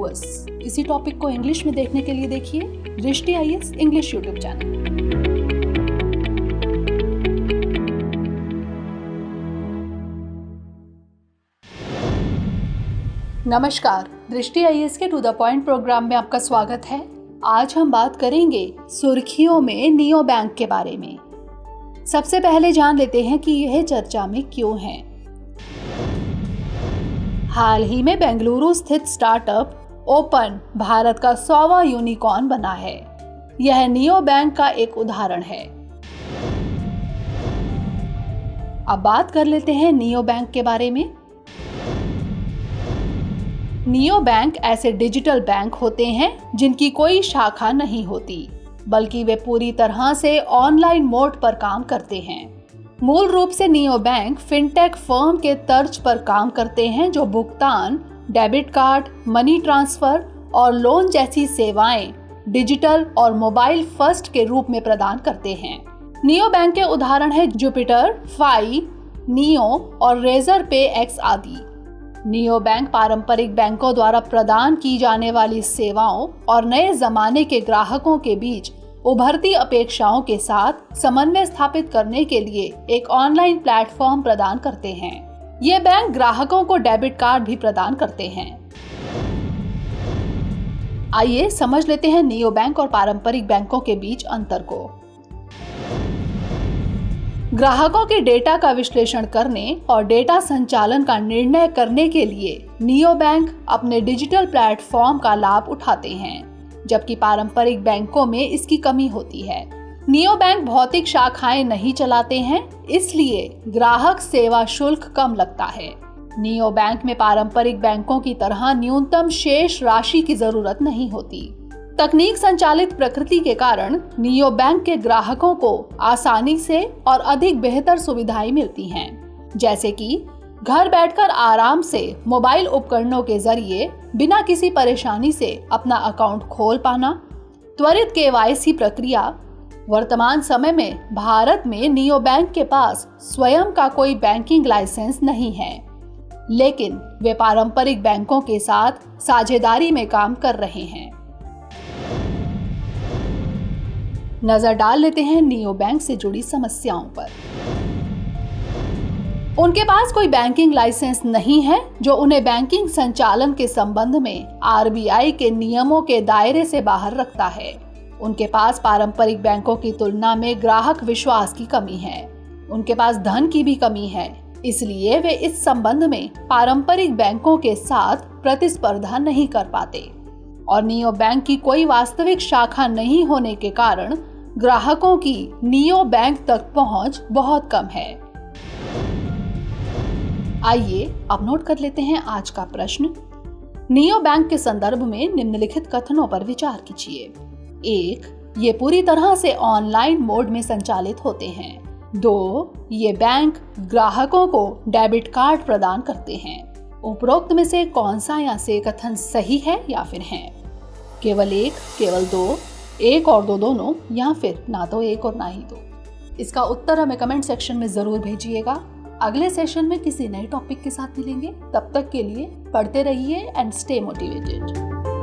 Viewers, इसी topic को English में देखने के लिए देखिए दृष्टि आईएएस इंग्लिश यूट्यूब चैनल। नमस्कार, दृष्टि आईएएस के टू द पॉइंट प्रोग्राम में आपका स्वागत है। आज हम बात करेंगे सुर्खियों में नियो बैंक के बारे में। सबसे पहले जान लेते हैं कि यह चर्चा में क्यों है। हाल ही में बेंगलुरु स्थित स्टार्टअप ओपन भारत का 100वां यूनिकॉर्न बना है। यह नियो बैंक का एक उदाहरण है। अब बात कर लेते हैं नियो बैंक के बारे में। नियो बैंक ऐसे डिजिटल बैंक होते हैं जिनकी कोई शाखा नहीं होती, बल्कि वे पूरी तरह से ऑनलाइन मोड पर काम करते हैं। मूल रूप से नियो बैंक फिनटेक फर्म के तर्ज पर काम करते हैं जो भुगतान, डेबिट कार्ड, मनी ट्रांसफर और लोन जैसी सेवाएं डिजिटल और मोबाइल फर्स्ट के रूप में प्रदान करते हैं। नियो बैंक के उदाहरण है जुपिटर, फाई, नियो और रेजर पे एक्स आदि। नियो बैंक पारंपरिक बैंकों द्वारा प्रदान की जाने वाली सेवाओं और नए जमाने के ग्राहकों के बीच उभरती अपेक्षाओं के साथ समन्वय स्थापित करने के लिए एक ऑनलाइन प्लेटफॉर्म प्रदान करते हैं। ये बैंक ग्राहकों को डेबिट कार्ड भी प्रदान करते हैं। आइए समझ लेते हैं नियो बैंक और पारंपरिक बैंकों के बीच अंतर को। ग्राहकों के डेटा का विश्लेषण करने और डेटा संचालन का निर्णय करने के लिए नियो बैंक अपने डिजिटल प्लेटफॉर्म का लाभ उठाते हैं, जबकि पारंपरिक बैंकों में इसकी कमी होती है। नियो बैंक भौतिक शाखाएं नहीं चलाते हैं, इसलिए ग्राहक सेवा शुल्क कम लगता है। नियो बैंक में पारंपरिक बैंकों की तरह न्यूनतम शेष राशि की जरूरत नहीं होती। तकनीक संचालित प्रकृति के कारण नियो बैंक के ग्राहकों को आसानी से और अधिक बेहतर सुविधाएं मिलती हैं, जैसे कि घर बैठकर आराम से मोबाइल उपकरणों के जरिए बिना किसी परेशानी से अपना अकाउंट खोल पाना, त्वरित केवाईसी प्रक्रिया। वर्तमान समय में भारत में नियो बैंक के पास स्वयं का कोई बैंकिंग लाइसेंस नहीं है, लेकिन वे पारंपरिक बैंकों के साथ साझेदारी में काम कर रहे हैं। नजर डाल लेते हैं नियो बैंक से जुड़ी समस्याओं पर। उनके पास कोई बैंकिंग लाइसेंस नहीं है, जो उन्हें बैंकिंग संचालन के संबंध में आरबीआई के नियमों के दायरे से बाहर रखता है। उनके पास पारंपरिक बैंकों की तुलना में ग्राहक विश्वास की कमी है। उनके पास धन की भी कमी है, इसलिए वे इस संबंध में पारंपरिक बैंकों के साथ प्रतिस्पर्धा नहीं कर पाते। और नियो बैंक की कोई वास्तविक शाखा नहीं होने के कारण ग्राहकों की नियो बैंक तक पहुंच बहुत कम है। आइए अब नोट कर लेते हैं आज का प्रश्न। नियो बैंक के संदर्भ में निम्नलिखित कथनों पर विचार कीजिए। 1. ये पूरी तरह से ऑनलाइन मोड में संचालित होते हैं। 2. ये बैंक ग्राहकों को डेबिट कार्ड प्रदान करते हैं। उपरोक्त में से कौन सा या से कथन सही है या फिर है? केवल 1, केवल 2, 1 और 2 दोनों, या फिर ना तो 1 और ना ही 2? इसका उत्तर हमें कमेंट सेक्शन में जरूर भेजिएगा। अगले सेशन में किसी नए टॉपिक के साथ मिलेंगे। तब तक के लिए पढ़ते रहिए एंड स्टे मोटिवेटेड।